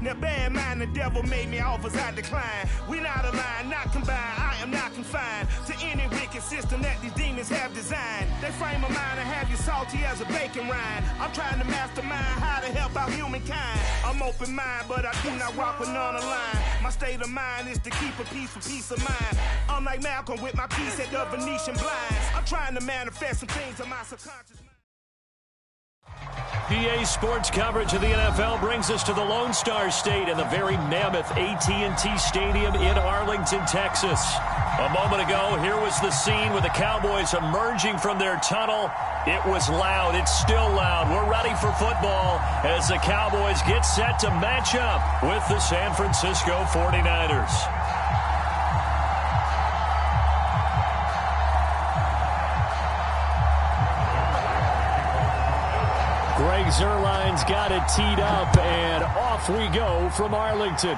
Now bad mind, the devil made me offers I decline. We not aligned, not combined, I am not confined to any wicked system that these demons have designed. They frame a mind and have you salty as a bacon rind. I'm trying to mastermind how to help out humankind. I'm open mind, but I do not walk with none aligned. My state of mind is to keep a peace of mind. I'm like Malcolm with my piece at the Venetian blinds. I'm trying to manifest some things in my subconscious mind. PA Sports coverage of the NFL brings us to the Lone Star State and the very mammoth AT&T Stadium in Arlington, Texas. A moment ago, here was the scene with the Cowboys emerging from their tunnel. It was loud. It's still loud. We're ready for football as the Cowboys get set to match up with the San Francisco 49ers. Greg Zuerlein's got it teed up, and off we go from Arlington.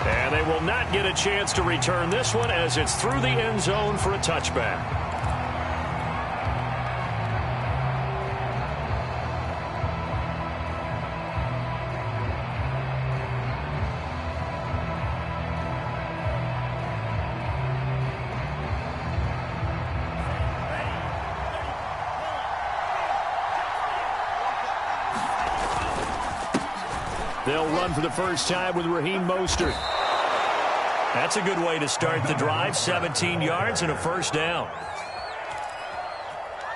And they will not get a chance to return this one as it's through the end zone for a touchback. They'll run for the first time with Raheem Mostert. That's a good way to start the drive. 17 yards and a first down.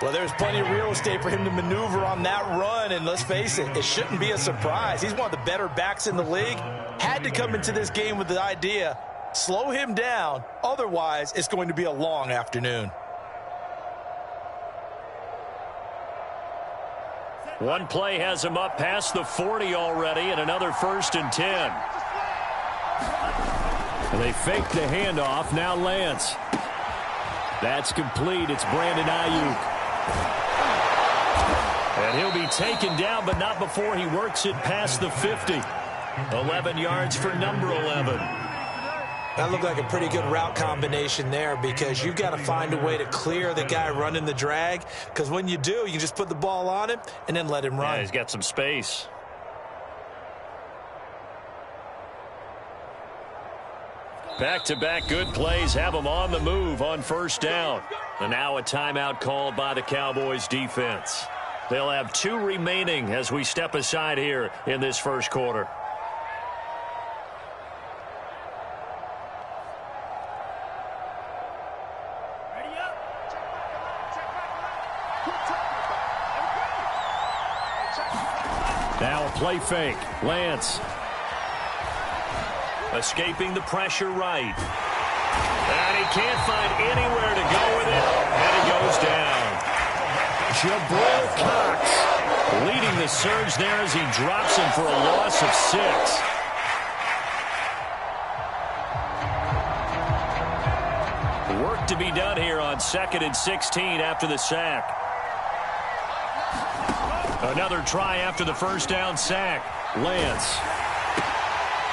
Well, there's plenty of real estate for him to maneuver on that run, and let's face it, it shouldn't be a surprise. He's one of the better backs in the league. Had to come into this game with the idea, slow him down, otherwise it's going to be a long afternoon. One play has him up past the 40 already, and another 1st and 10. And they fake the handoff. Now Lance. That's complete. It's Brandon Ayuk. And he'll be taken down, but not before he works it past the 50. 11 yards for number 11. That looked like a pretty good route combination there because you've got to find a way to clear the guy running the drag, because when you do, you can just put the ball on him and then let him run. Yeah, he's got some space. Back-to-back good plays have him on the move on first down. And now a timeout called by the Cowboys defense. They'll have 2 remaining as we step aside here in this first quarter. Now a play fake. Lance. Escaping the pressure right. And he can't find anywhere to go with it. And he goes down. Jabril Cox leading the surge there as he drops him for a loss of 6. Work to be done here on 2nd and 16 after the sack. Another try after the first down sack. Lance.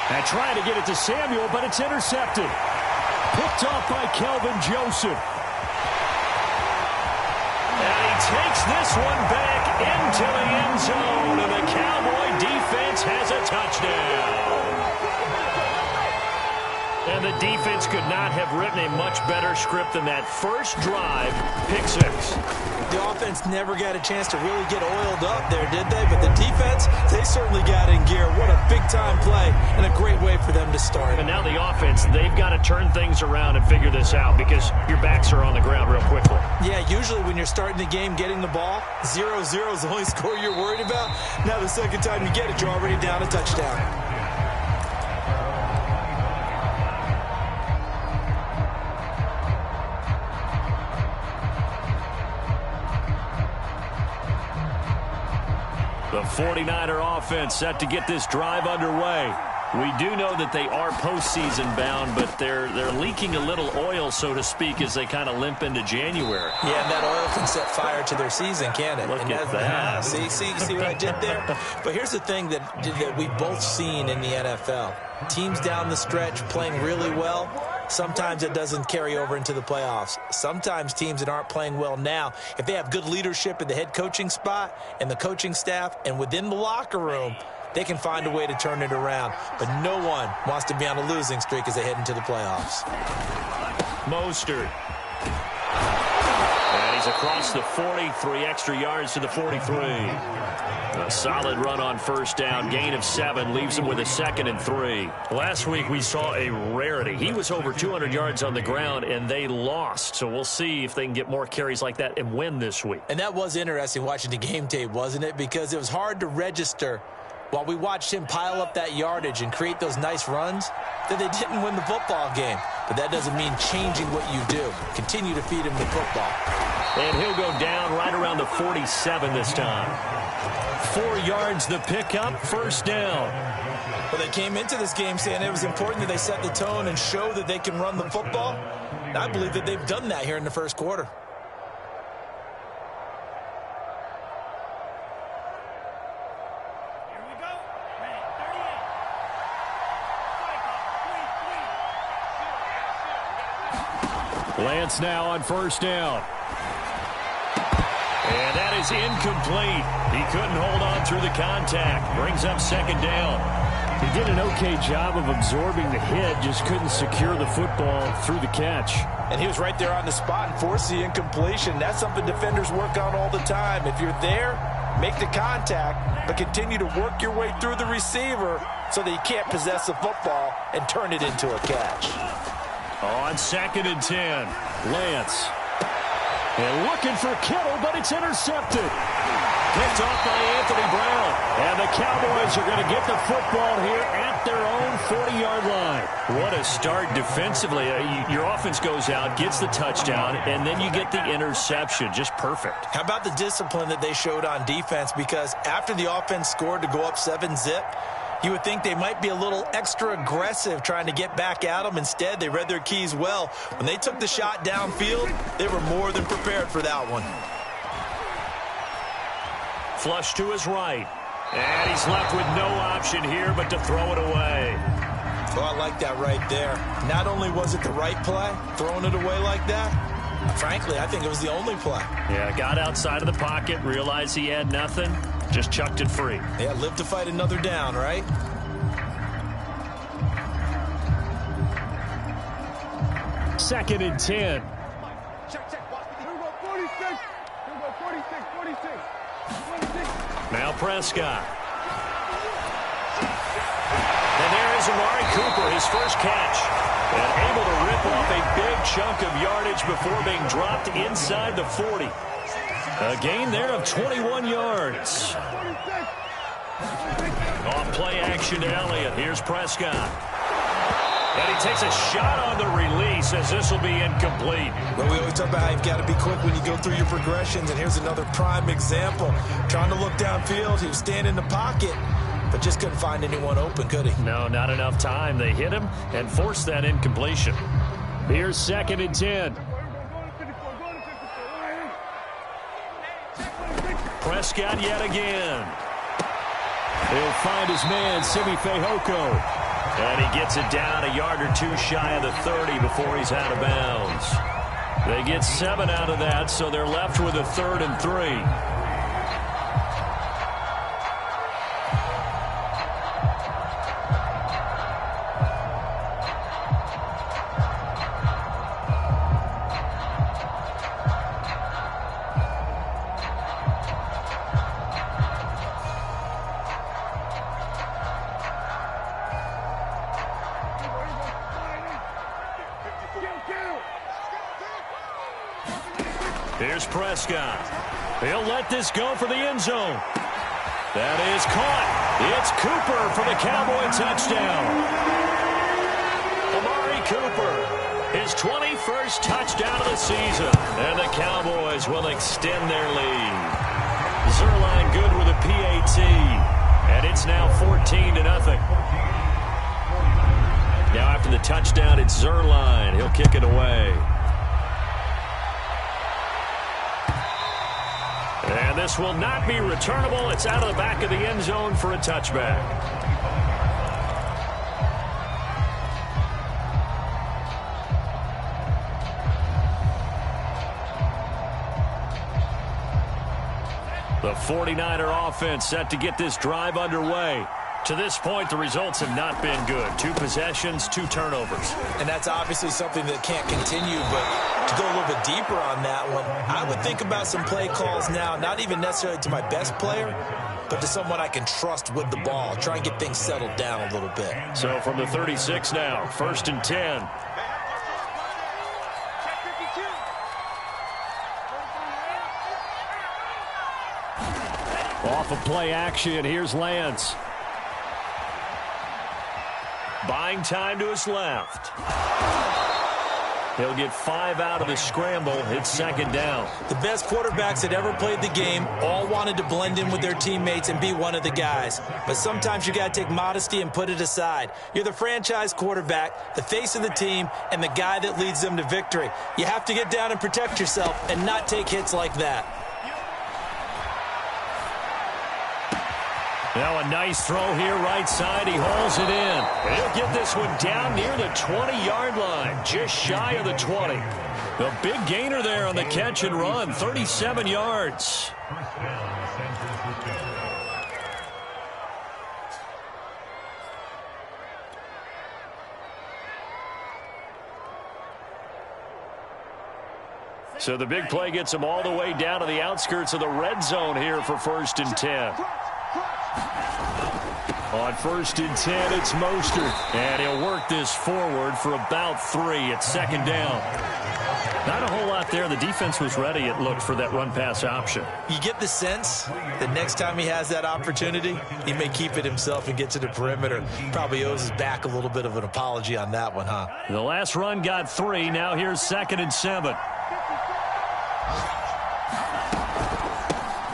And trying to get it to Samuel, but it's intercepted. Picked off by Kelvin Joseph. And he takes this one back into the end zone, and the Cowboy defense has a touchdown. And the defense could not have written a much better script than that first drive, pick 6. The offense never got a chance to really get oiled up there, did they? But the defense, they certainly got in gear. What a big-time play and a great way for them to start. And now the offense, they've got to turn things around and figure this out because your backs are on the ground real quickly. Yeah, usually when you're starting the game getting the ball, 0-0 is the only score you're worried about. Now the second time you get it, you're already down a touchdown. The 49er offense set to get this drive underway. We do know that they are postseason bound, but they're leaking a little oil, so to speak, as they kind of limp into January. Yeah, and that oil can set fire to their season, can't it? Look at that. See what I did there? But here's the thing that we've both seen in the NFL. Teams down the stretch playing really well. Sometimes it doesn't carry over into the playoffs. Sometimes teams that aren't playing well now, if they have good leadership in the head coaching spot and the coaching staff and within the locker room, they can find a way to turn it around. But no one wants to be on a losing streak as they head into the playoffs. Mostert. And he's across the 40, 3 extra yards to the 43. A solid run on first down, gain of 7, leaves him with a 2nd and 3. Last week we saw a rarity. He was over 200 yards on the ground, and they lost. So we'll see if they can get more carries like that and win this week. And that was interesting watching the game tape, wasn't it? Because it was hard to register while we watched him pile up that yardage and create those nice runs that they didn't win the football game. But that doesn't mean changing what you do. Continue to feed him the football. And he'll go down right around the 47 this time. 4 yards the pickup, first down. Well, they came into this game saying it was important that they set the tone and show that they can run the football. And I believe that they've done that here in the first quarter. Here we go. Ready, 38. Lance now on first down. And that is incomplete. He couldn't hold on through the contact. Brings up second down. He did an okay job of absorbing the hit, just couldn't secure the football through the catch. And he was right there on the spot and forced the incompletion. That's something defenders work on all the time. If you're there, make the contact, but continue to work your way through the receiver so that you can't possess the football and turn it into a catch. On 2nd and 10, Lance. And looking for Kittle, but it's intercepted. Picked off by Anthony Brown. And the Cowboys are going to get the football here at their own 40-yard line. What a start defensively. Your offense goes out, gets the touchdown, and then you get the interception. Just perfect. How about the discipline that they showed on defense? Because after the offense scored to go up 7-zip, you would think they might be a little extra aggressive trying to get back at them. Instead, they read their keys well. When they took the shot downfield, they were more than prepared for that one. Flush to his right. And he's left with no option here but to throw it away. Oh, I like that right there. Not only was it the right play, throwing it away like that, frankly, I think it was the only play. Yeah, got outside of the pocket, realized he had nothing, just chucked it free. Yeah, live to fight another down, right? Second and 10. Check. Here we go, 46. Here we go, 46. Now Prescott. And there is Amari Cooper, his first catch. And able to rip off a big chunk of yardage before being dropped inside the 40. A gain there of 21 yards. Off play action to Elliott. Here's Prescott. And he takes a shot on the release as this will be incomplete. Well, we always talk about how you've got to be quick when you go through your progressions, and here's another prime example. Trying to look downfield, he was standing in the pocket, but just couldn't find anyone open, could he? No, not enough time. They hit him and forced that incompletion. Here's 2nd and 10. Prescott yet again. He'll find his man, Simi Fehoko. And he gets it down a yard or two shy of the 30 before he's out of bounds. They get 7 out of that, so they're left with a 3rd and 3. Here's Prescott. He'll let this go for the end zone. That is caught. It's Cooper for the Cowboy touchdown. Amari Cooper, his 21st touchdown of the season. And the Cowboys will extend their lead. Zerline good with a PAT. And it's now 14-0. Now after the touchdown, it's Zerline. He'll kick it away. And this will not be returnable. It's out of the back of the end zone for a touchback. The 49er offense set to get this drive underway. To this point, the results have not been good. 2 possessions, 2 turnovers. And that's obviously something that can't continue, but to go a little bit deeper on that one, I would think about some play calls now, not even necessarily to my best player, but to someone I can trust with the ball. Try and get things settled down a little bit. So from the 36 now, 1st and 10. Off of play action, here's Lance. Buying time to his left. He'll get 5 out of the scramble. It's 2nd down. The best quarterbacks that ever played the game all wanted to blend in with their teammates and be one of the guys. But sometimes you got to take modesty and put it aside. You're the franchise quarterback, the face of the team, and the guy that leads them to victory. You have to get down and protect yourself and not take hits like that. Now a nice throw here, right side. He hauls it in. He'll get this one down near the 20-yard line, just shy of the 20. The big gainer there on the catch and run, 37 yards. So the big play gets him all the way down to the outskirts of the red zone here for 1st and 10. On 1st and 10, it's Mostert. And he'll work this forward for about 3. It's 2nd down. Not a whole lot there. The defense was ready, it looked, for that run-pass option. You get the sense that next time he has that opportunity, he may keep it himself and get to the perimeter. Probably owes his back a little bit of an apology on that one, huh? The last run got 3. Now here's 2nd and 7.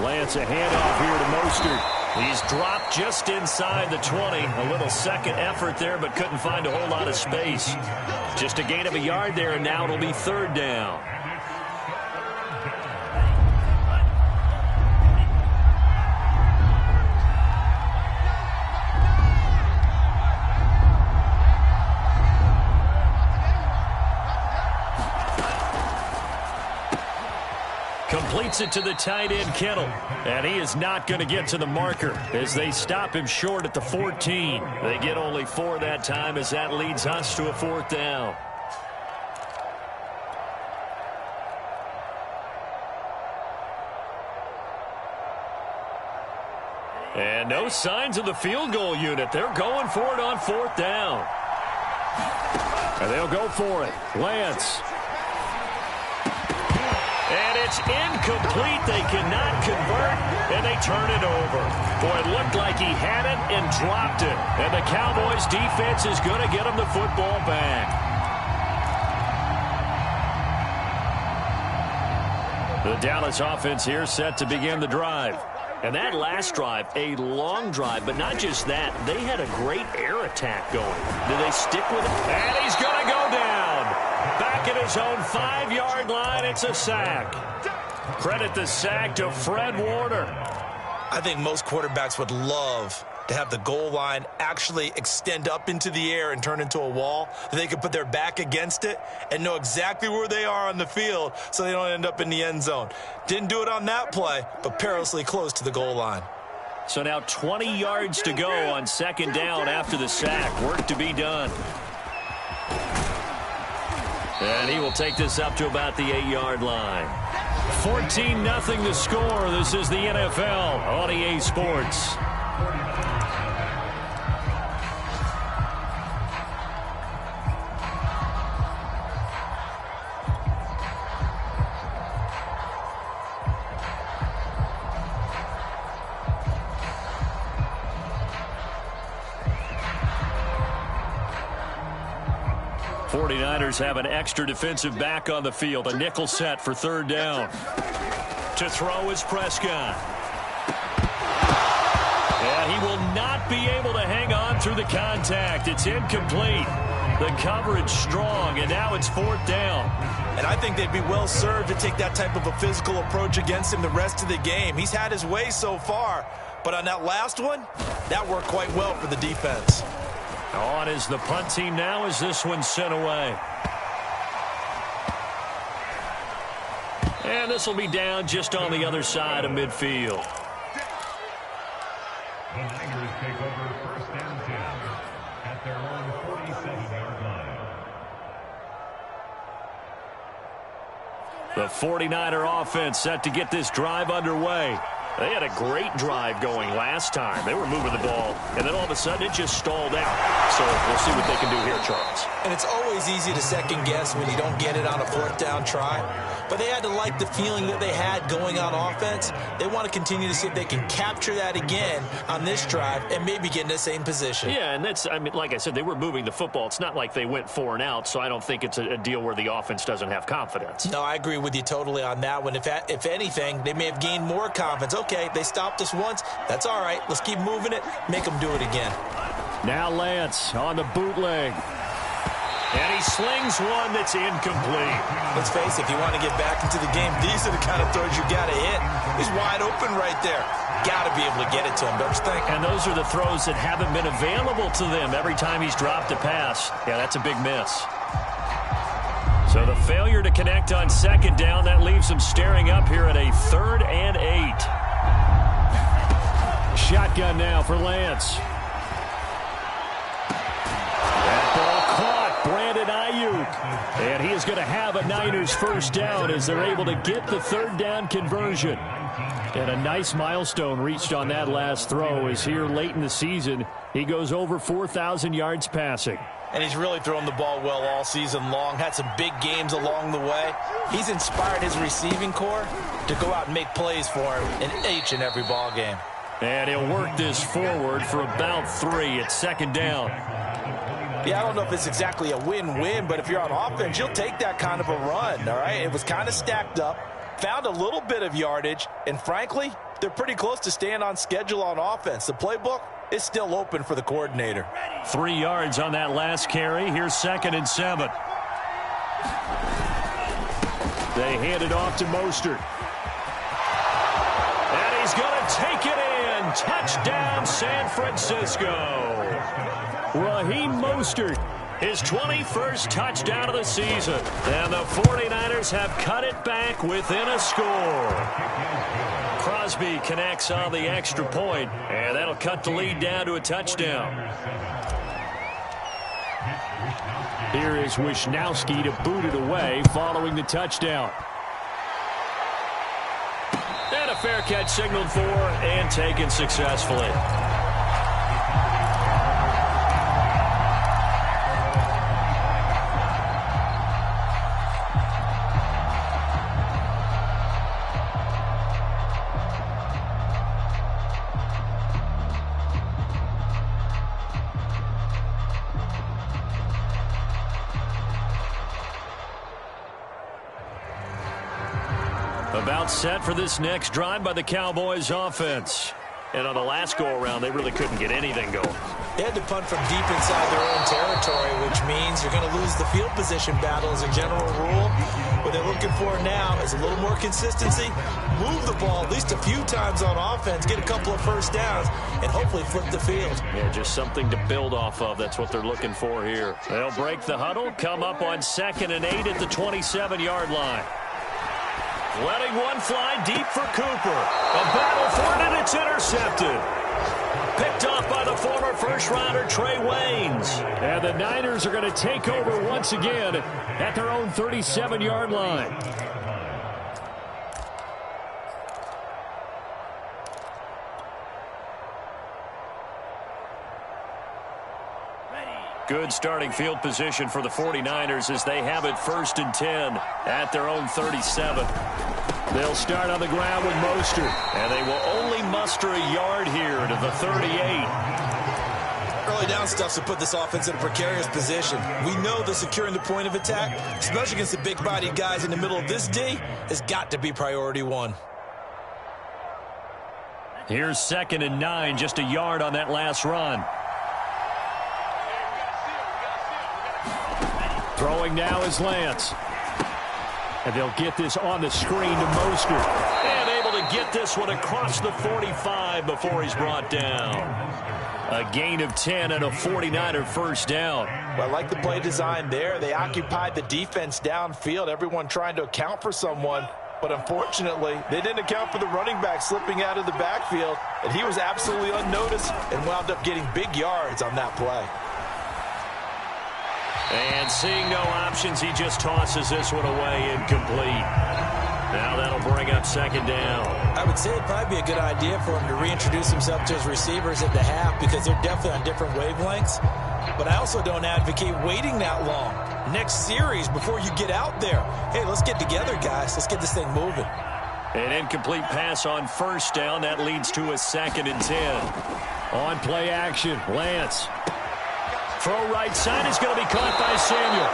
Lance, a handoff here to Mostert. He's dropped just inside the 20. A little second effort there, but couldn't find a whole lot of space. Just a gain of a yard there, and now it'll be 3rd down. Completes it to the tight end, Kittle. And he is not going to get to the marker as they stop him short at the 14. They get only 4 that time as that leads us to a 4th down. And no signs of the field goal unit. They're going for it on 4th down. And they'll go for it. Lance. And it's incomplete. They cannot convert, and they turn it over. Boy, it looked like he had it and dropped it. And the Cowboys' defense is going to get him the football back. The Dallas offense here set to begin the drive. And that last drive, a long drive, but not just that. They had a great air attack going. Do they stick with it? And he's going to go down. Back at his own 5-yard line, it's a sack. Credit the sack to Fred Warner. I think most quarterbacks would love to have the goal line actually extend up into the air and turn into a wall. They could put their back against it and know exactly where they are on the field so they don't end up in the end zone. Didn't do it on that play, but perilously close to the goal line. So now 20 yards to go on 2nd down after the sack. Work to be done. And he will take this up to about the 8-yard line. 14-0 the score. This is the NFL on EA Sports. Have an extra defensive back on the field. A nickel set for 3rd down. To throw is Prescott. And he will not be able to hang on through the contact. It's incomplete. The coverage strong, and now it's 4th down. And I think they'd be well served to take that type of a physical approach against him the rest of the game. He's had his way so far, but on that last one, that worked quite well for the defense. On is the punt team now as this one's sent away. And this will be down just on the other side of midfield. The Niners take over 1st The 49er offense set to get this drive underway. They had a great drive going last time. They were moving the ball, and then all of a sudden it just stalled out. So we'll see what they can do here, Charles. And it's always easy to second guess when you don't get it on a fourth down try. But they had to like the feeling that they had going on offense. They want to continue to see if they can capture that again on this drive and maybe get in the same position. Yeah, and that's, I mean, like I said, they were moving the football. It's not like they went 4 and out, so I don't think it's a deal where the offense doesn't have confidence. No, I agree with you totally on that one. If anything, they may have gained more confidence. Okay, they stopped us once. That's all right. Let's keep moving it. Make them do it again. Now Lance on the bootleg. And he slings one that's incomplete. Let's face it, if you want to get back into the game, these are the kind of throws you got to hit. He's wide open right there. Got to be able to get it to him, don't you think? And those are the throws that haven't been available to them every time he's dropped a pass. Yeah, that's a big miss. So the failure to connect on second down, that leaves him staring up here at a 3rd and 8. Shotgun now for Lance. And he is going to have a Niners first down as they're able to get the 3rd down conversion. And a nice milestone reached on that last throw as here late in the season, he goes over 4,000 yards passing. And he's really thrown the ball well all season long. Had some big games along the way. He's inspired his receiving corps to go out and make plays for him in each and every ball game. And he'll work this forward for about 3 at 2nd down. Yeah, I don't know if it's exactly a win-win, but if you're on offense, you'll take that kind of a run, all right? It was kind of stacked up, found a little bit of yardage, and frankly, they're pretty close to staying on schedule on offense. The playbook is still open for the coordinator. 3 yards on that last carry. Here's 2nd and 7. They hand it off to Mostert. And he's going to take it in. Touchdown, San Francisco. Raheem Mostert, his 21st touchdown of the season. And the 49ers have cut it back within a score. Crosby connects on the extra point, and that'll cut the lead down to a touchdown. Here is Wisnowski to boot it away following the touchdown. And a fair catch signaled for and taken successfully. About set for this next drive by the Cowboys offense. And on the last go-around, they really couldn't get anything going. They had to punt from deep inside their own territory, which means you're going to lose the field position battle as a general rule. What they're looking for now is a little more consistency, move the ball at least a few times on offense, get a couple of first downs, and hopefully flip the field. Yeah, just something to build off of. That's what they're looking for here. They'll break the huddle, come up on 2nd and 8 at the 27-yard line. Letting one fly deep for Cooper. A battle for it, and it's intercepted. Picked off by the former first-rounder Trey Waynes. And the Niners are going to take over once again at their own 37-yard line. Good starting field position for the 49ers as they have it 1st and 10 at their own 37. They'll start on the ground with Mostert, and they will only muster a yard here to the 38. Early down stuff to put this offense in a precarious position. We know that securing the point of attack, especially against the big-bodied guys in the middle of this D, has got to be priority 1. Here's 2nd and 9, just a yard on that last run. Throwing now is Lance. And they'll get this on the screen to Mostert. And able to get this one across the 45 before he's brought down. A gain of 10 and a 49er first down. Well, I like the play design there. They occupied the defense downfield, everyone trying to account for someone. But unfortunately, they didn't account for the running back slipping out of the backfield. And he was absolutely unnoticed and wound up getting big yards on that play. And seeing no options, he just tosses this one away, incomplete. Now that'll bring up second down. I would say it'd probably be a good idea for him to reintroduce himself to his receivers at the half because they're definitely on different wavelengths. But I also don't advocate waiting that long. Next series before you get out there. Hey, let's get together, guys. Let's get this thing moving. An incomplete pass on first down. That leads to a 2nd and 10. On play action, Lance. Throw right side is going to be caught by Samuel.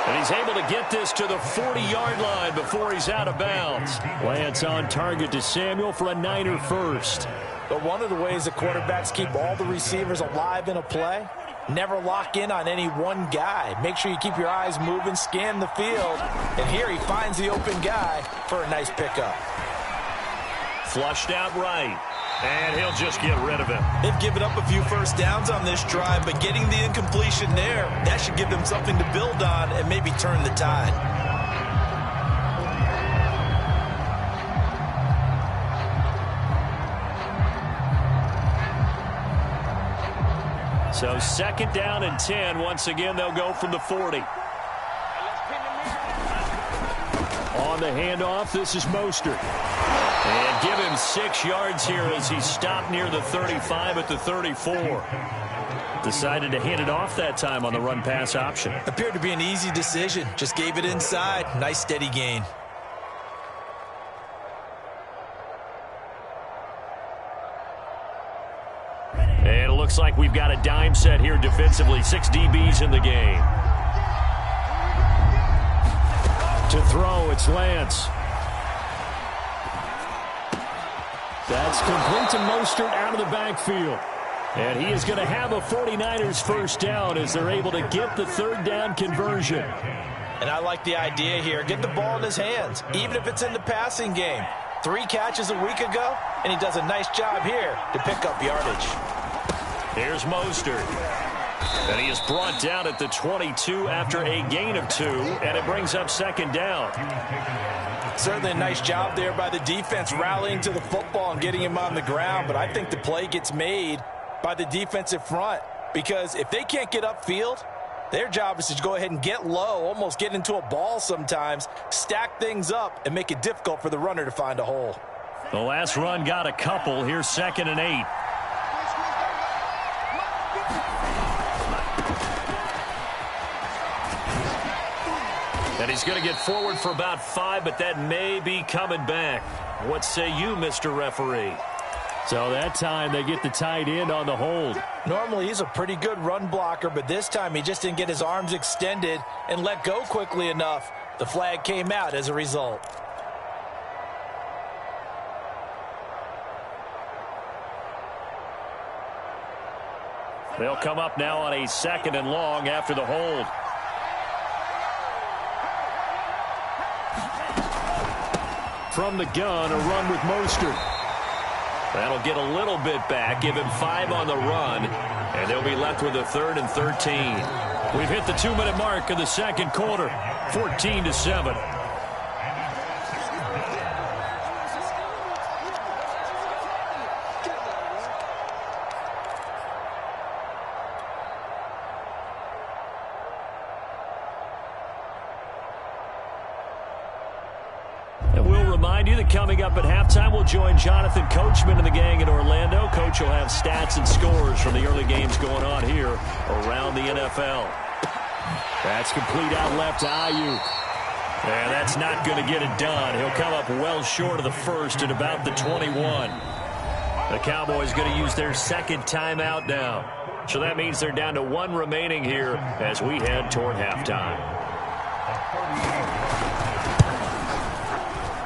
And he's able to get this to the 40-yard line before he's out of bounds. Lance on target to Samuel for a Niner first. But one of the ways the quarterbacks keep all the receivers alive in a play, never lock in on any one guy. Make sure you keep your eyes moving, scan the field. And here he finds the open guy for a nice pickup. Flushed out right. And he'll just get rid of it. They've given up a few first downs on this drive, but getting the incompletion there, that should give them something to build on and maybe turn the tide. So 2nd down and 10. Once again, they'll go from the 40. On the handoff, this is Mostert. And give him 6 yards here as he stopped near the 35 at the 34. Decided to hand it off that time on the run-pass option. Appeared to be an easy decision. Just gave it inside. Nice steady gain. And it looks like we've got a dime set here defensively. 6 DBs in the game. To throw, it's Lance. That's complete to Mostert out of the backfield. And he is going to have a 49ers first down as they're able to get the 3rd down conversion. And I like the idea here. Get the ball in his hands, even if it's in the passing game. 3 catches a week ago, and he does a nice job here to pick up yardage. Here's Mostert. And he is brought down at the 22 after a gain of 2, and it brings up 2nd down. Certainly a nice job there by the defense rallying to the football and getting him on the ground, but I think the play gets made by the defensive front because if they can't get upfield, their job is to go ahead and get low, almost get into a ball sometimes, stack things up, and make it difficult for the runner to find a hole. The last run got a couple. Here's 2nd and 8. And he's going to get forward for about 5, but that may be coming back. What say you, Mr. Referee? So that time they get the tight end on the hold. Normally he's a pretty good run blocker, but this time he just didn't get his arms extended and let go quickly enough. The flag came out as a result. They'll come up now on a 2nd and long after the hold. From the gun, a run with Mostert. That'll get a little bit back, give him 5 on the run, and they'll be left with a 3rd and 13. We've hit the 2-minute mark of the 2nd quarter, 14-7. Coming up at halftime, we'll join Jonathan Coachman and the gang in Orlando. Coach will have stats and scores from the early games going on here around the NFL. That's complete out left to Ayuk. And that's not going to get it done. He'll come up well short of the first at about the 21. The Cowboys going to use their 2nd timeout now. So that means they're down to 1 remaining here as we head toward halftime.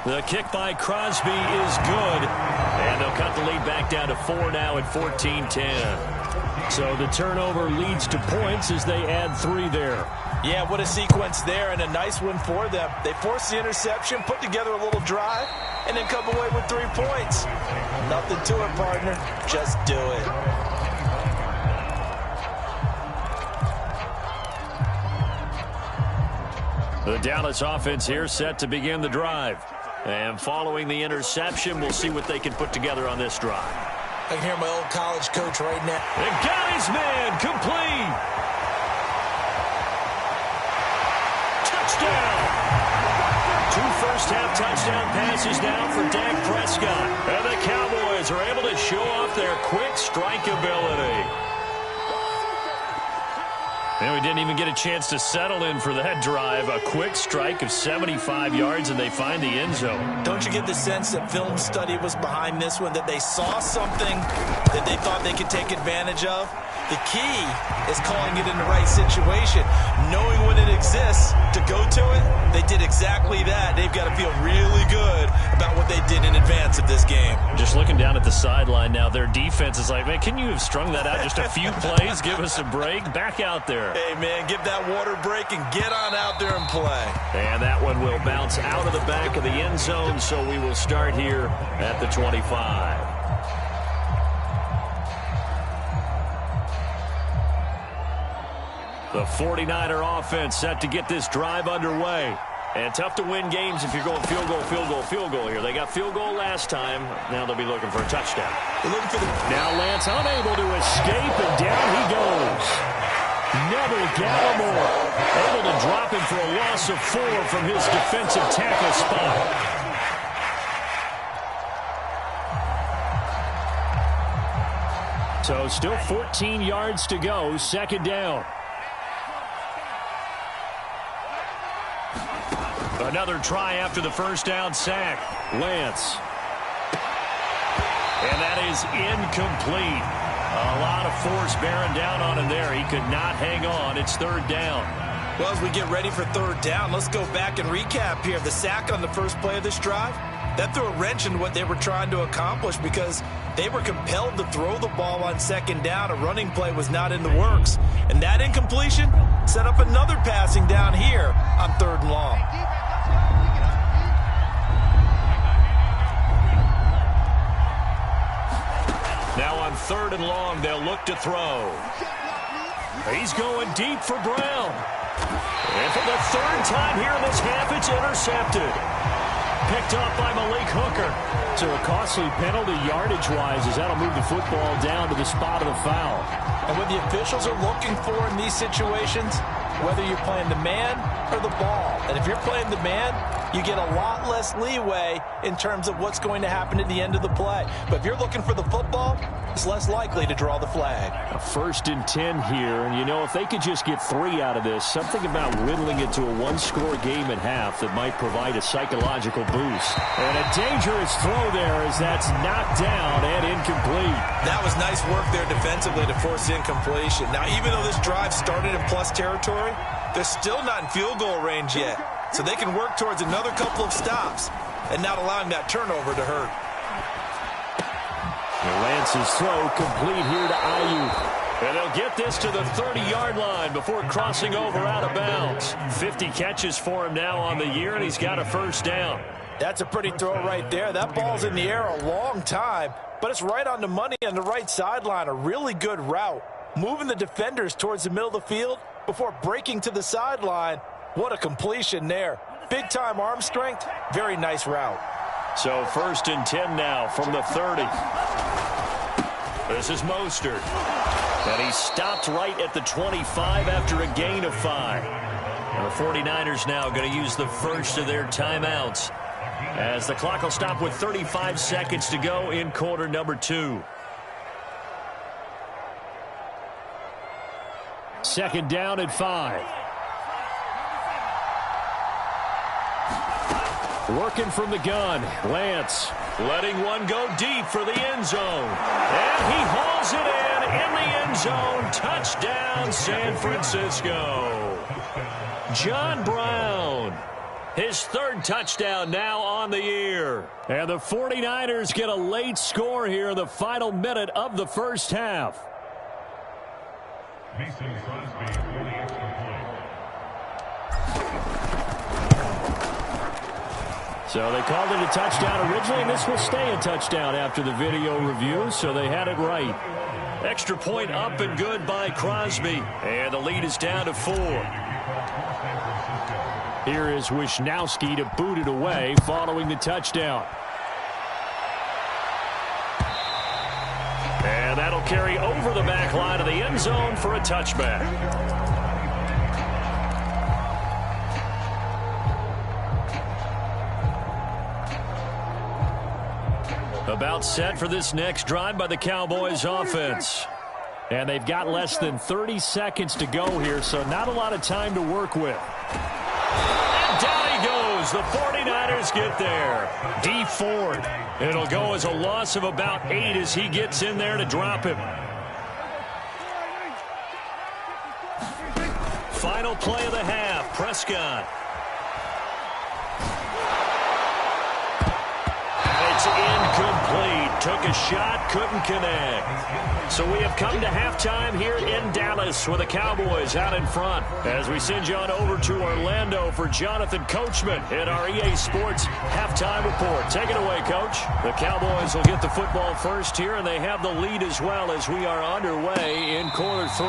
The kick by Crosby is good. And they'll cut the lead back down to 4 now at 14-10. So the turnover leads to points as they add 3 there. Yeah, what a sequence there and a nice one for them. They force the interception, put together a little drive, and then come away with 3 points. Nothing to it, partner. Just do it. The Dallas offense here set to begin the drive. And following the interception, we'll see what they can put together on this drive. I can hear my old college coach right now. And got his man complete. touchdown passes now for Dak Prescott. And the Cowboys are able to show off their quick strike ability. And we didn't even get a chance to settle in for that drive. A quick strike of 75 yards, and they find the end zone. Don't you get the sense that film study was behind this one, that they saw something that they thought they could take advantage of? The key is calling it in the right situation, knowing when it exists to go to it. They did exactly that. They've got to feel really good about what they did in advance of this game. Just looking down at the sideline now, their defense is like, man, can you have strung that out just a few plays? Give us a break. Back out there. Hey, man, give that water break and get on out there and play. And that one will bounce out of the back of the end zone, so we will start here at the 25. The 49er offense set to get this drive underway. And tough to win games if you're going field goal, field goal, field goal here. They got field goal last time. Now they'll be looking for a touchdown. Now Lance unable to escape, and down he goes. Neville Gallimore able to drop him for a loss of 4 from his defensive tackle spot. So still 14 yards to go, second down. Another try after the first down sack. Lance. And that is incomplete. A lot of force bearing down on him there. He could not hang on. It's third down. Well, as we get ready for third down, let's go back and recap here. The sack on the first play of this drive, that threw a wrench in what they were trying to accomplish because they were compelled to throw the ball on second down. A running play was not in the works. And that incompletion set up another passing down here on third and long. Now on third and long, they'll look to throw. He's going deep for Brown. And for the third time here in this half, it's intercepted. Picked up by Malik Hooker. So a costly penalty yardage-wise as that'll move the football down to the spot of the foul. And what the officials are looking for in these situations, whether you're playing the man or the ball. And if you're playing the man, you get a lot less leeway in terms of what's going to happen at the end of the play. But if you're looking for the football, it's less likely to draw the flag. A 1st and 10 here, and you know, if they could just get 3 out of this, something about whittling it to a one-score game at half that might provide a psychological boost. And a dangerous throw there as that's knocked down and incomplete. That was nice work there defensively to force incompletion. Now, even though this drive started in plus territory, they're still not in field goal range yet. So they can work towards another couple of stops and not allowing that turnover to hurt. Lance's throw complete here to Ayuk. And they'll get this to the 30-yard line before crossing over out of bounds. 50 catches for him now on the year, and he's got a first down. That's a pretty throw right there. That ball's in the air a long time, but it's right on the money on the right sideline. A really good route. Moving the defenders towards the middle of the field before breaking to the sideline. What a completion there. Big-time arm strength. Very nice route. So 1st and 10 now from the 30. This is Mostert. And he stopped right at the 25 after a gain of 5. And the 49ers now going to use the first of their timeouts as the clock will stop with 35 seconds to go in quarter number 2. Second down at 5. Working from the gun, Lance. Letting one go deep for the end zone. And he hauls it in the end zone. Touchdown, San Francisco. John Brown. His 3rd touchdown now on the year. And the 49ers get a late score here in the final minute of the first half. So they called it a touchdown originally, and this will stay a touchdown after the video review, so they had it right. Extra point up and good by Crosby. And the lead is down to 4. Here is Wisnowski to boot it away following the touchdown. And that'll carry over the back line of the end zone for a touchback. About set for this next drive by the Cowboys offense. And they've got less than 30 seconds to go here, so not a lot of time to work with. And down he goes. The 49ers get there. D Ford. It'll go as a loss of about 8 as he gets in there to drop him. Final play of the half. Prescott. It's incomplete. Took a shot, couldn't connect. So we have come to halftime here in Dallas with the Cowboys out in front. As we send you on over to Orlando for Jonathan Coachman in our EA Sports halftime report. Take it away, Coach. The Cowboys will get the football first here, and they have the lead as well as we are underway in quarter 3.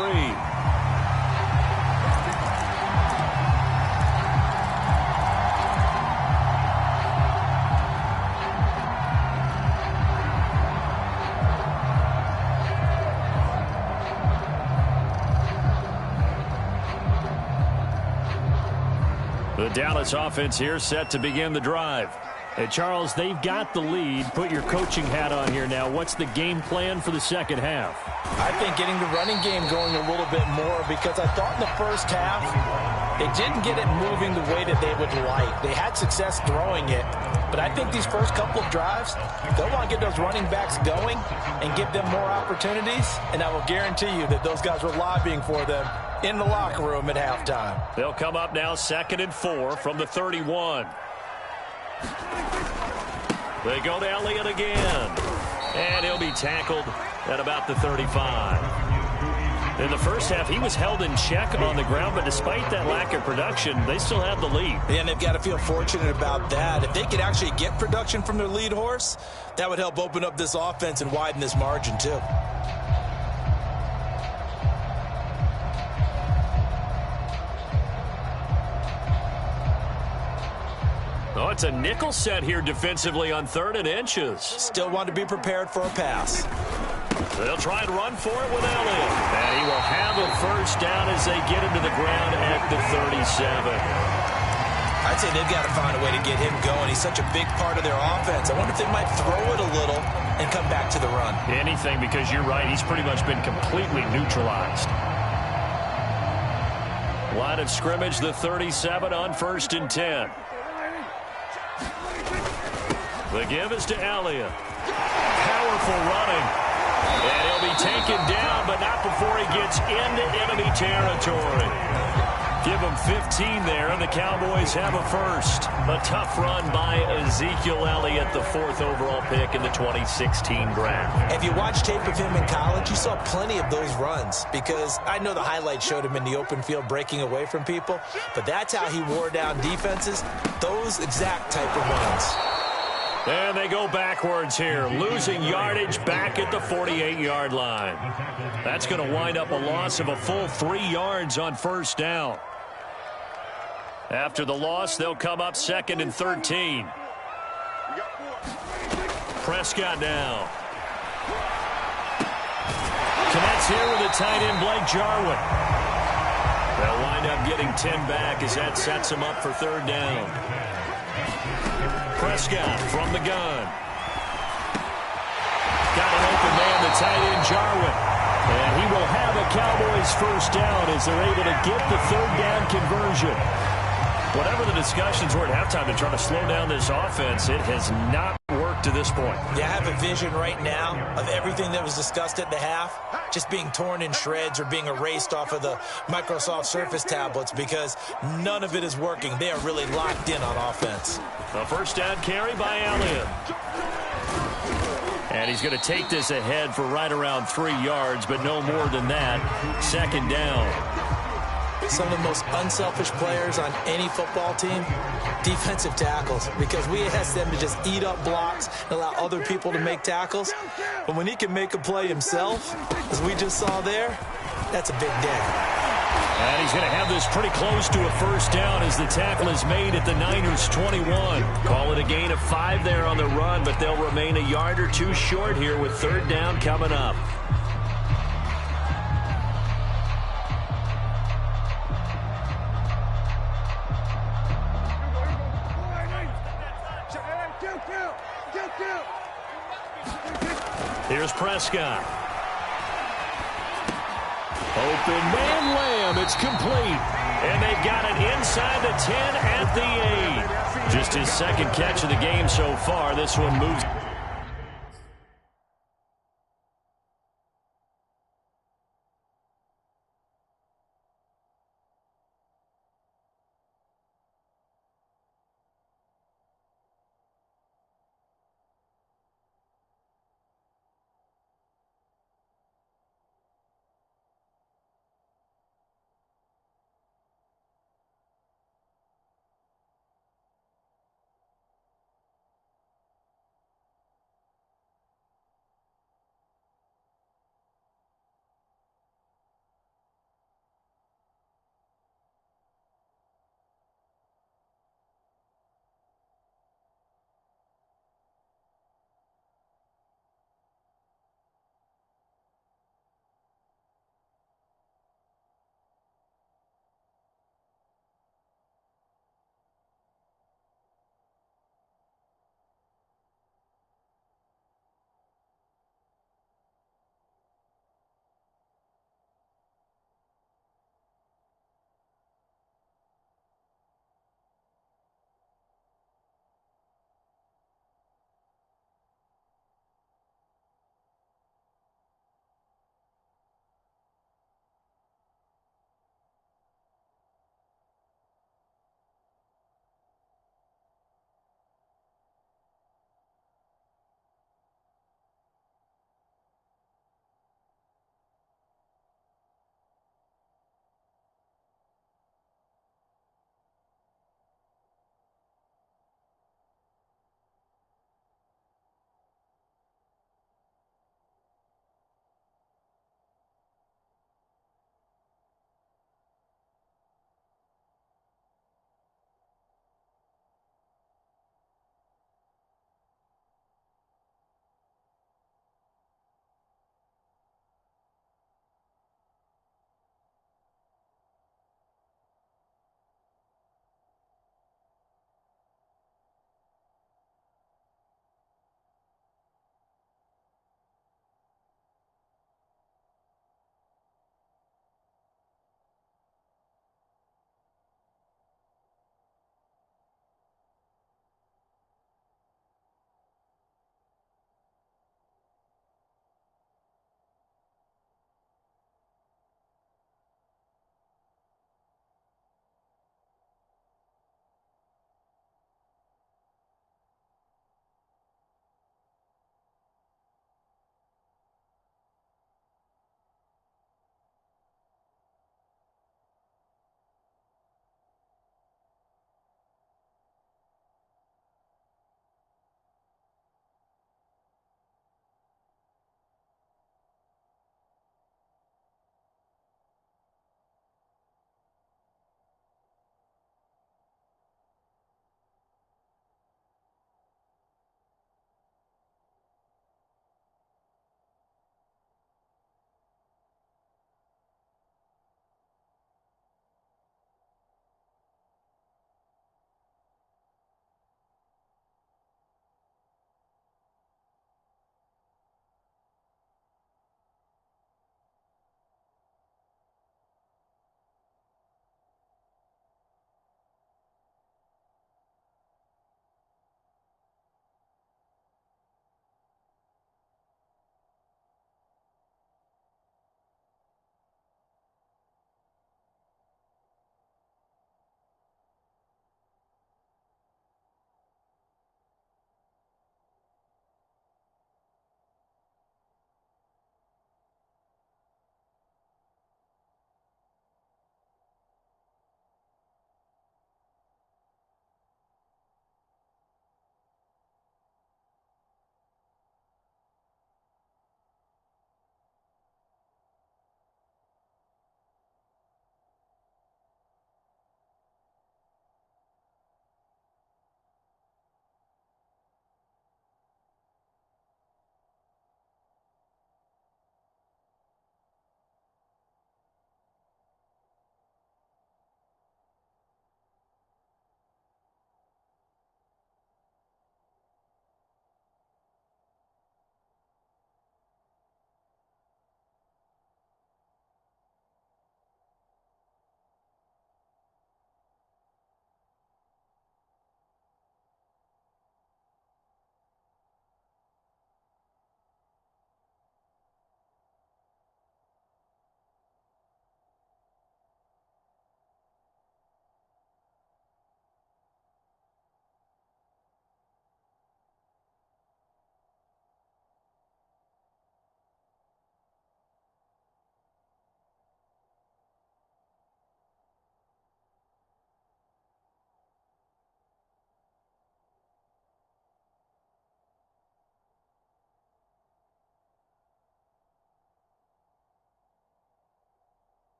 The Dallas offense here set to begin the drive. Hey, Charles, they've got the lead. Put your coaching hat on here now. What's the game plan for the second half? I think getting the running game going a little bit more, because I thought in the first half they didn't get it moving the way that they would like. They had success throwing it, but I think these first couple of drives, they'll want to get those running backs going and give them more opportunities, and I will guarantee you that those guys were lobbying for them in the locker room at halftime. They'll come up now 2nd and 4 from the 31. They go to Elliott again. And he'll be tackled at about the 35. In the first half, he was held in check on the ground, but despite that lack of production, they still have the lead. And they've got to feel fortunate about that. If they could actually get production from their lead horse, that would help open up this offense and widen this margin too. Oh, it's a nickel set here defensively on 3rd and inches. Still want to be prepared for a pass. They'll try and run for it with Elliott. And he will have a first down as they get him to the ground at the 37. I'd say they've got to find a way to get him going. He's such a big part of their offense. I wonder if they might throw it a little and come back to the run. Anything, because you're right. He's pretty much been completely neutralized. Line of scrimmage, the 37 on 1st and 10. The give is to Elliott. Powerful running. And he'll be taken down, but not before he gets into enemy territory. Give him 15 there, and the Cowboys have a first. A tough run by Ezekiel Elliott, the 4th overall pick in the 2016 draft. If you watch tape of him in college, you saw plenty of those runs, because I know the highlights showed him in the open field breaking away from people, but that's how he wore down defenses, those exact type of runs. And they go backwards here, losing yardage back at the 48-yard line. That's going to wind up a loss of a full 3 yards on 1st down. After the loss, they'll come up 2nd and 13. Prescott now. Connects here with the tight end, Blake Jarwin. They'll wind up getting 10 back as that sets them up for 3rd down. Prescott from the gun. Got an open man, the tight end, Jarwin. And he will have a Cowboys first down as they're able to get the 3rd down conversion. Whatever the discussions were at halftime to try to slow down this offense, it has not worked to this point. Yeah, I have a vision right now of everything that was discussed at the half just being torn in shreds or being erased off of the Microsoft Surface tablets, because none of it is working. They are really locked in on offense. A first down carry by Elliott. And he's going to take this ahead for right around 3 yards, but no more than that. 2nd down. Some of the most unselfish players on any football team, defensive tackles, because we ask them to just eat up blocks and allow other people to make tackles. But when he can make a play himself, as we just saw there, that's a big day. And he's going to have this pretty close to a first down as the tackle is made at the Niners' 21. Call it a gain of 5 there on the run, but they'll remain a yard or 2 short here with 3rd down coming up. Here's Prescott. Open man Lamb. It's complete. And they've got it inside the 10 at the 8. Just his second catch of the game so far. This one moves.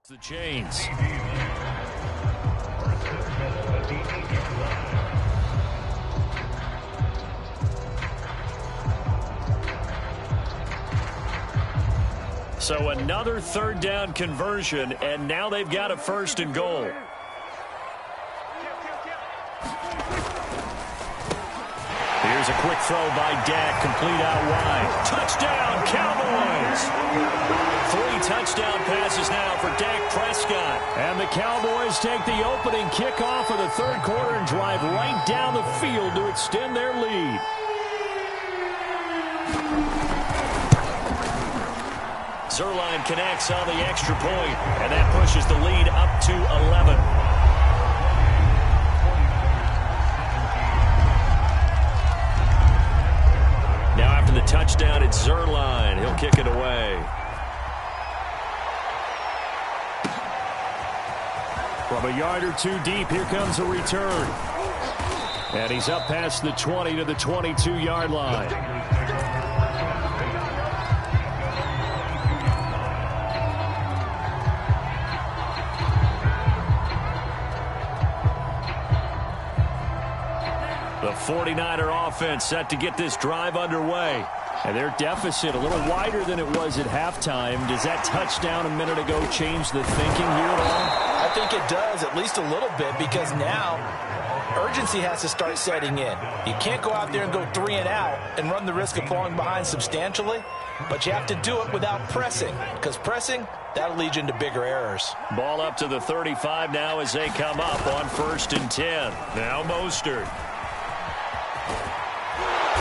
The chains. So another third down conversion, and now they've got a 1st and goal. Here's a quick throw by Dak, complete out wide. Touchdown, Cowboys! 3 touchdown passes now for Dak Prescott. And the Cowboys take the opening kickoff of the 3rd quarter and drive right down the field to extend their lead. Zuerlein connects on the extra point, and that pushes the lead up to 11. Now after the touchdown, it's Zuerlein. He'll kick it away. From a yard or 2 deep, here comes a return. And he's up past the 20 to the 22-yard line. The 49er offense set to get this drive underway. And their deficit a little wider than it was at halftime. Does that touchdown a minute ago change the thinking here at all? I think it does, at least a little bit, because now urgency has to start setting in. You can't go out there and go 3 and out and run the risk of falling behind substantially, but you have to do it without pressing, because pressing, that'll lead you into bigger errors. Ball up to the 35 now as they come up on 1st and 10. Now Mostert.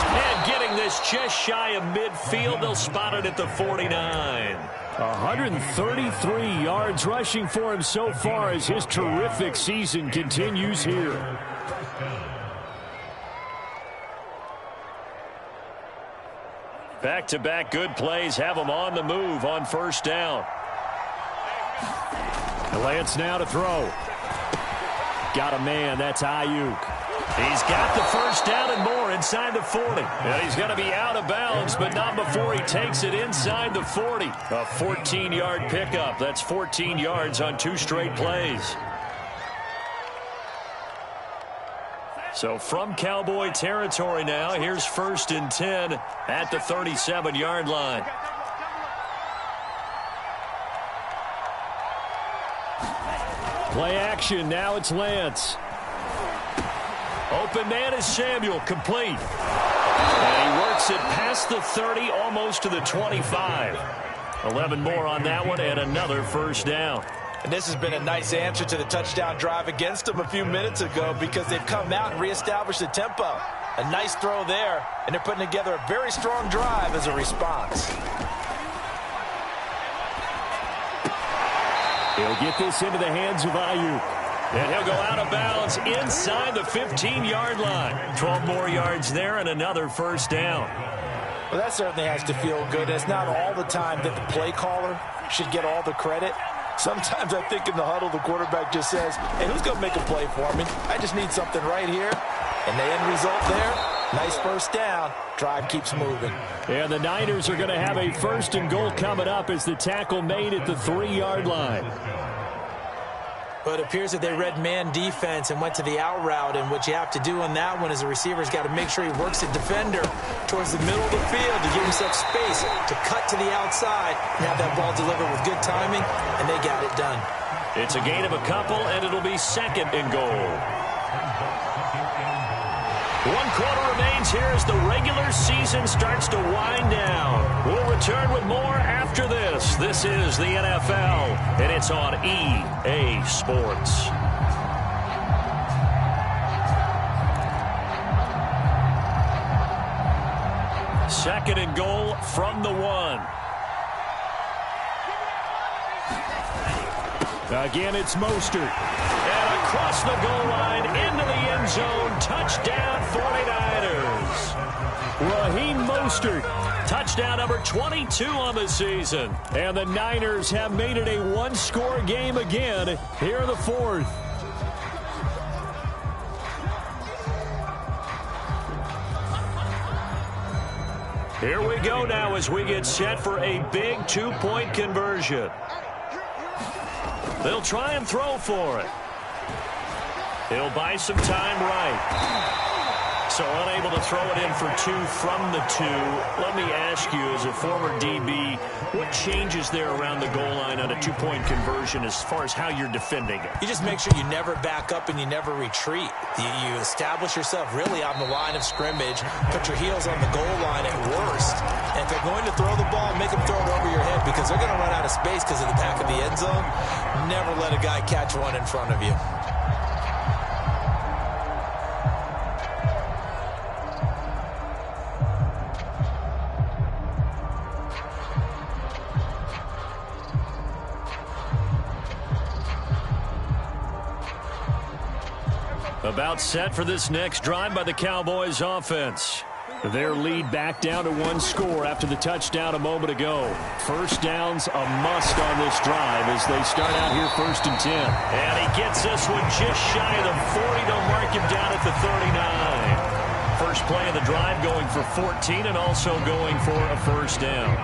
And getting this just shy of midfield, they'll spot it at the 49. 133 yards rushing for him so far as his terrific season continues here. Back-to-back good plays have him on the move on 1st down. Lance now to throw. Got a man, that's Ayuk. He's got the 1st down and more inside the 40. And he's going to be out of bounds, but not before he takes it inside the 40. A 14-yard pickup. That's 14 yards on 2 straight plays. So from Cowboy territory now, here's 1st and 10 at the 37-yard line. Play action, now it's Lance. Open man is Samuel, complete. And he works it past the 30, almost to the 25. 11 more on that one, and another 1st down. And this has been a nice answer to the touchdown drive against them a few minutes ago, because they've come out and reestablished the tempo. A nice throw there, and they're putting together a very strong drive as a response. He'll get this into the hands of Ayuk. And he'll go out of bounds inside the 15-yard line. 12 more yards there and another 1st down. Well, that certainly has to feel good. It's not all the time that the play caller should get all the credit. Sometimes I think in the huddle, the quarterback just says, hey, who's going to make a play for me? I just need something right here. And the end result there, nice 1st down. Drive keeps moving. And the Niners are going to have a 1st and goal coming up as the tackle made at the 3-yard line. But it appears that they read man defense and went to the out route. And what you have to do on that one is the receiver's got to make sure he works the defender towards the middle of the field to give himself space to cut to the outside and have that ball delivered with good timing, and they got it done. It's a gain of a couple, and it'll be 2nd and goal. 1 quarter remains here as the regular season starts to wind down. We'll return with more after this. This is the NFL, and it's on EA Sports. Second and goal from the 1. Again, it's Mostert. And across the goal line into the end zone. Touchdown, 49ers. Raheem Mostert. Touchdown number 22 on the season. And the Niners have made it a 1-score game again here in the 4th. Here we go now as we get set for a big 2-point conversion. They'll try and throw for it. He'll buy some time right. So unable to throw it in for 2 from the 2. Let me ask you, as a former DB, what changes there around the goal line on a 2-point conversion as far as how you're defending it? You just make sure you never back up and you never retreat. You establish yourself really on the line of scrimmage, put your heels on the goal line at worst. And if they're going to throw the ball, make them throw it over your head because they're going to run out of space because of the back of the end zone. Never let a guy catch one in front of you. About set for this next drive by the Cowboys offense. Their lead back down to 1 score after the touchdown a moment ago. First down's a must on this drive as they start out here 1st and 10. And he gets this one just shy of the 40. They'll mark him down at the 39. First play of the drive going for 14 and also going for a first down.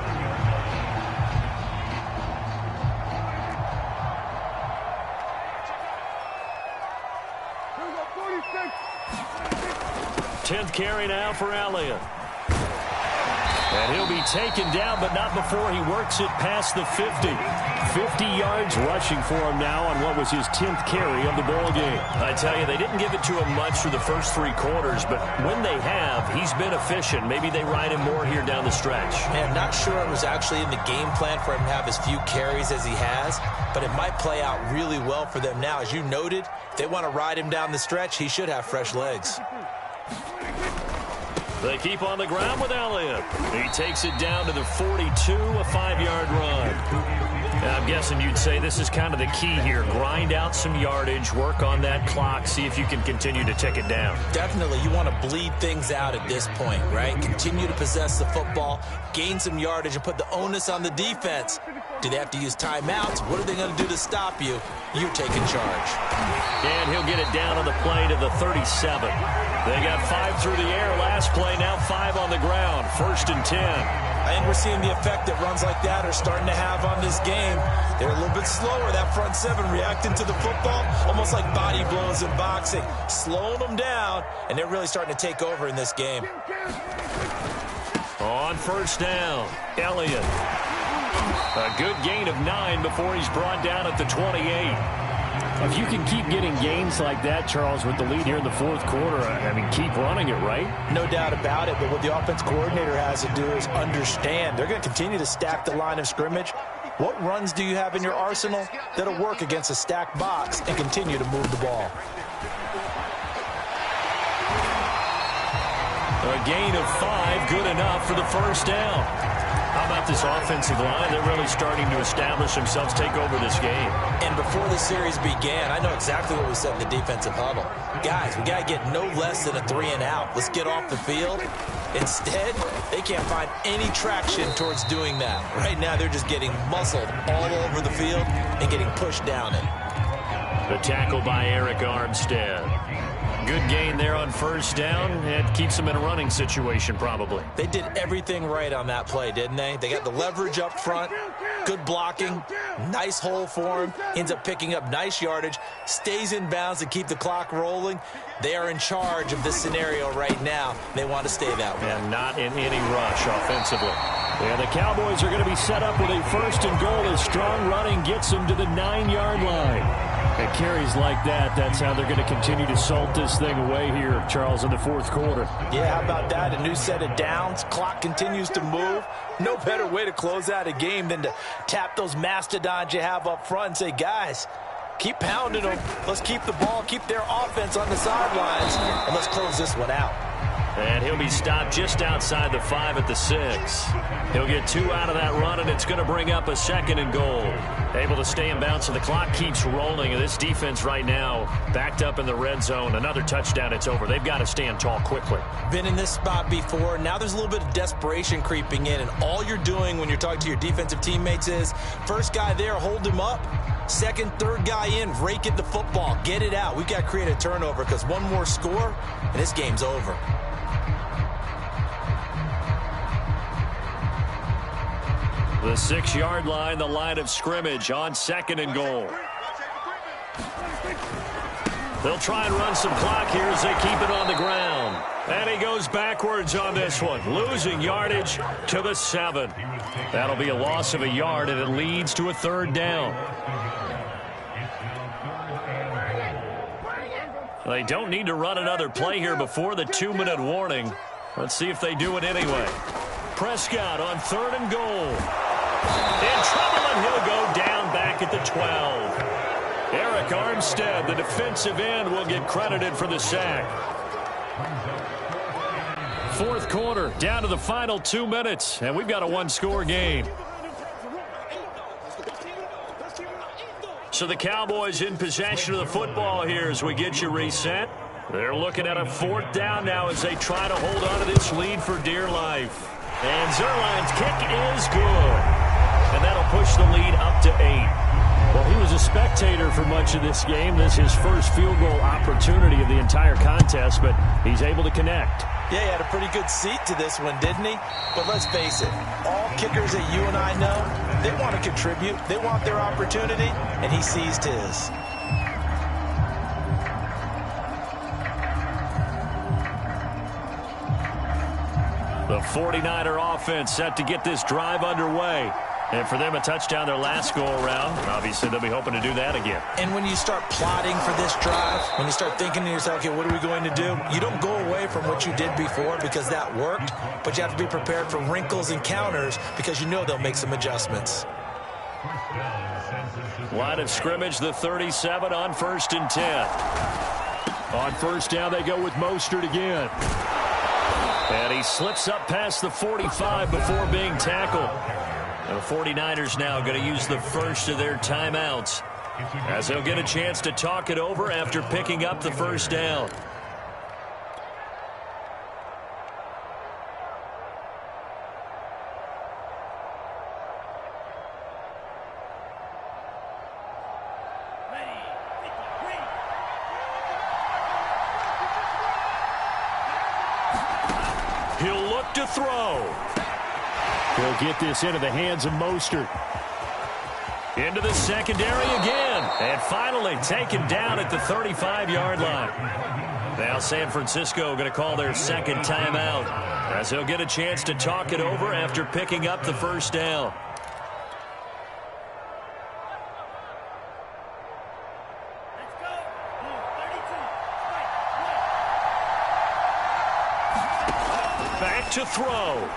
10th carry now for Elliott. And he'll be taken down, but not before he works it past the 50. 50 yards rushing for him now on what was his 10th carry of the ball game. I tell you, they didn't give it to him much through the first 3 quarters, but when they have, he's been efficient. Maybe they ride him more here down the stretch. Man, not sure it was actually in the game plan for him to have as few carries as he has, but it might play out really well for them now. As you noted, if they want to ride him down the stretch, he should have fresh legs. They keep on the ground with Elliott. He takes it down to the 42, a 5-yard run. Now, I'm guessing you'd say this is kind of the key here. Grind out some yardage, work on that clock, see if you can continue to tick it down. Definitely. You want to bleed things out at this point, right? Continue to possess the football, gain some yardage, and put the onus on the defense. Do they have to use timeouts? What are they going to do to stop you? You're taking charge. And he'll get it down on the play to the 37. They got 5 through the air last play, now 5 on the ground. 1st and 10. I think we're seeing the effect that runs like that are starting to have on this game. They're a little bit slower, that front 7 reacting to the football, almost like body blows in boxing, slowing them down, and they're really starting to take over in this game. On 1st down, Elliott. A good gain of 9 before he's brought down at the 28. If you can keep getting gains like that, Charles, with the lead here in the 4th quarter, I mean, keep running it, right? No doubt about it, but what the offense coordinator has to do is understand they're going to continue to stack the line of scrimmage. What runs do you have in your arsenal that'll work against a stacked box and continue to move the ball? A gain of 5, good enough for the 1st down. How about this offensive line? They're really starting to establish themselves, take over this game. And before the series began, I know exactly what we said in the defensive huddle. Guys, we got to get no less than a 3-and-out. Let's get off the field. Instead, they can't find any traction towards doing that. Right now, they're just getting muscled all over the field and getting pushed down it. The tackle by Eric Armstead. Good gain there on 1st down. It keeps them in a running situation, probably. They did everything right on that play, didn't they? They got the leverage up front, good blocking, nice hole for him, ends up picking up nice yardage, stays in bounds to keep the clock rolling. They are in charge of this scenario right now. They want to stay that way. And not in any rush offensively. Yeah, the Cowboys are going to be set up with a 1st and goal as strong running gets them to the 9-yard line. And carries like that, that's how they're going to continue to salt this thing away here, Charles, in the 4th quarter. Yeah, how about that? A new set of downs. Clock continues to move. No better way to close out a game than to tap those mastodons you have up front and say, guys, keep pounding them. Let's keep the ball, keep their offense on the sidelines, and let's close this one out. And he'll be stopped just outside the 5 at the 6. He'll get 2 out of that run, and it's going to bring up a 2nd and goal. Able to stay in bounds, so the clock keeps rolling. And this defense right now backed up in the red zone. Another touchdown, it's over. They've got to stand tall quickly. Been in this spot before. Now there's a little bit of desperation creeping in, and all you're doing when you're talking to your defensive teammates is, first guy there, hold him up. 2nd, 3rd guy in, rake at the football. Get it out. We've got to create a turnover because one more score, and this game's over. The 6-yard line, the line of scrimmage on 2nd and goal. They'll try and run some clock here as they keep it on the ground. And he goes backwards on this one, losing yardage to the 7. That'll be a loss of a yard, and it leads to a 3rd down. They don't need to run another play here before the 2-minute warning. Let's see if they do it anyway. Prescott on 3rd and goal. In trouble, and he'll go down back at the 12. Eric Armstead, the defensive end, will get credited for the sack. 4th quarter, down to the final 2 minutes, and we've got a 1-score game. So the Cowboys in possession of the football here as we get you reset. They're looking at a 4th down now as they try to hold on to this lead for dear life. And Zuerlein's kick is good. And that'll push the lead up to 8. Well, he was a spectator for much of this game. This is his first field goal opportunity of the entire contest, but he's able to connect. Yeah, he had a pretty good seat to this one, didn't he? But let's face it, all kickers that you and I know, they want to contribute. They want their opportunity, and he seized his. The 49er offense set to get this drive underway. And for them, a touchdown their last go-around. Obviously, they'll be hoping to do that again. And when you start plotting for this drive, when you start thinking to yourself, okay, what are we going to do? You don't go away from what you did before because that worked, but you have to be prepared for wrinkles and counters because you know they'll make some adjustments. Line of scrimmage, the 37 on 1st and 10. On 1st down, they go with Mostert again. And he slips up past the 45 before being tackled. And the 49ers now going to use the first of their timeouts as they'll get a chance to talk it over after picking up the 1st down. He'll look to throw. He'll get this into the hands of Mostert. Into the secondary again. And finally taken down at the 35-yard line. Now San Francisco going to call their 2nd timeout as they'll get a chance to talk it over after picking up the 1st down. Back to throw.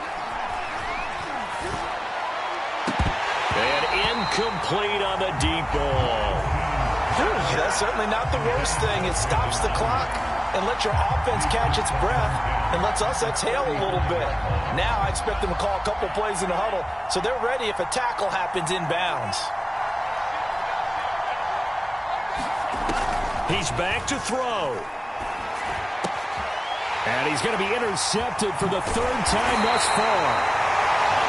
And incomplete on the deep ball. That's certainly not the worst thing. It stops the clock and lets your offense catch its breath and lets us exhale a little bit. Now I expect them to call a couple plays in the huddle so they're ready if a tackle happens inbounds. He's back to throw. And he's going to be intercepted for the 3rd time thus far.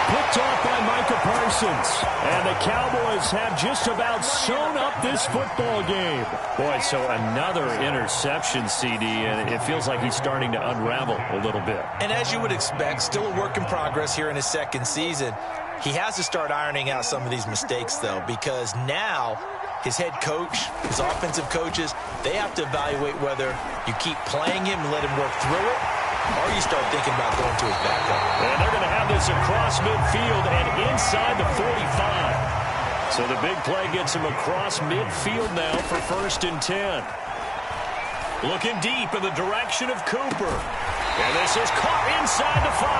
Picked off by Micah Parsons. And the Cowboys have just about sewn up this football game. Boy, so another interception, CD, and it feels like he's starting to unravel a little bit. And as you would expect, still a work in progress here in his 2nd season. He has to start ironing out some of these mistakes, though, because now his head coach, his offensive coaches, they have to evaluate whether you keep playing him and let him work through it, or you start thinking about going to his backup. And they're going to have this across midfield and inside the 45. So the big play gets him across midfield now for 1st and 10. Looking deep in the direction of Cooper. And this is caught inside the 5.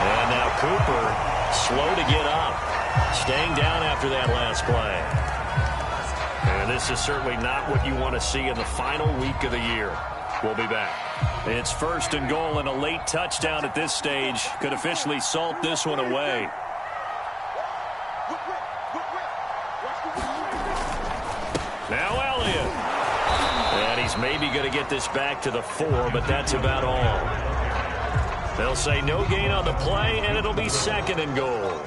And now Cooper slow to get up. Staying down after that last play. And this is certainly not what you want to see in the final week of the year. We'll be back. It's 1st and goal, and a late touchdown at this stage could officially salt this one away. Now Elliott. And he's maybe going to get this back to the 4, but that's about all. They'll say no gain on the play, and it'll be 2nd and goal.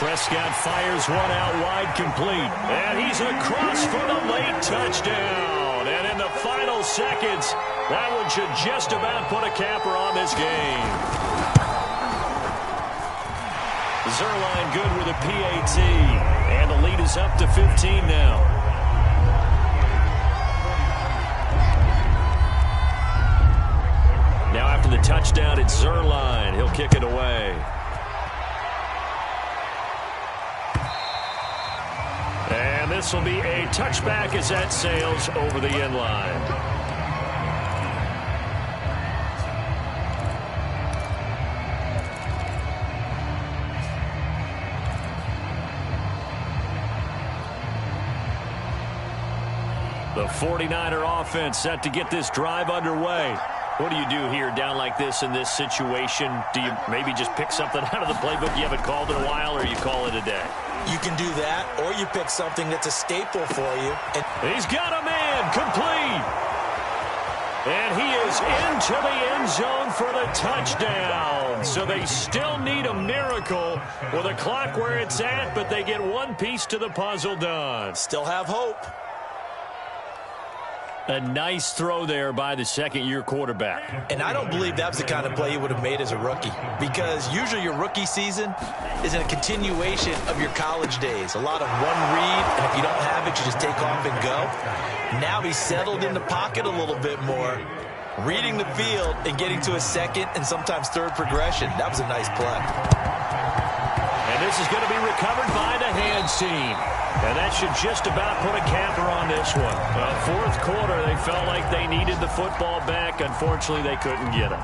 Prescott fires one out wide, complete. And he's across for the late touchdown. And in the final seconds, That one should just about put a capper on this game. Zuerlein good with a PAT. And the lead is up to 15 now. Now after the touchdown, it's Zuerlein. He'll kick it away. And this will be a touchback as that sails over the end line. The 49er offense set to get this drive underway. What do you do here down like this in this situation? Do you maybe just pick something out of the playbook you haven't called in a while, or you call it a day? You can do that, or you pick something that's a staple for you. And he's got a man, complete. And he is into the end zone for the touchdown. So they still need a miracle with a clock where it's at, but they get one piece to the puzzle done. Still have hope. A nice throw there by the second-year quarterback. And I don't believe that was the kind of play he would have made as a rookie, because usually your rookie season is a continuation of your college days. A lot of one read, and if you don't have it, you just take off and go. Now he's settled in the pocket a little bit more, reading the field and getting to a second and sometimes third progression. That was a nice play. And this is going to be recovered by the hands team. And that should just about put a capper on this one. Fourth quarter, they felt like they needed the football back. Unfortunately, they couldn't get it.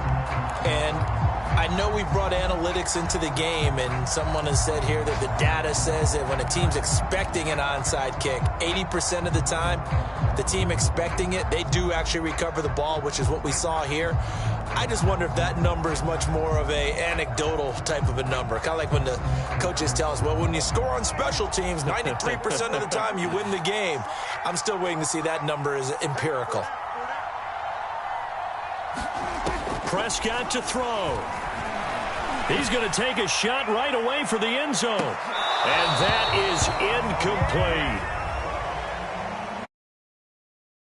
And I know we brought analytics into the game, and someone has said here that the data says that when a team's expecting an onside kick, 80% of the time, the team expecting it, they do actually recover the ball, which is what we saw here. I just wonder if that number is much more of a anecdotal type of a number. Kind of like when the coaches tell us, well, when you score on special teams, 93% of the time you win the game. I'm still waiting to see that number is empirical. Prescott to throw. He's going to take a shot right away for the end zone. And that is incomplete.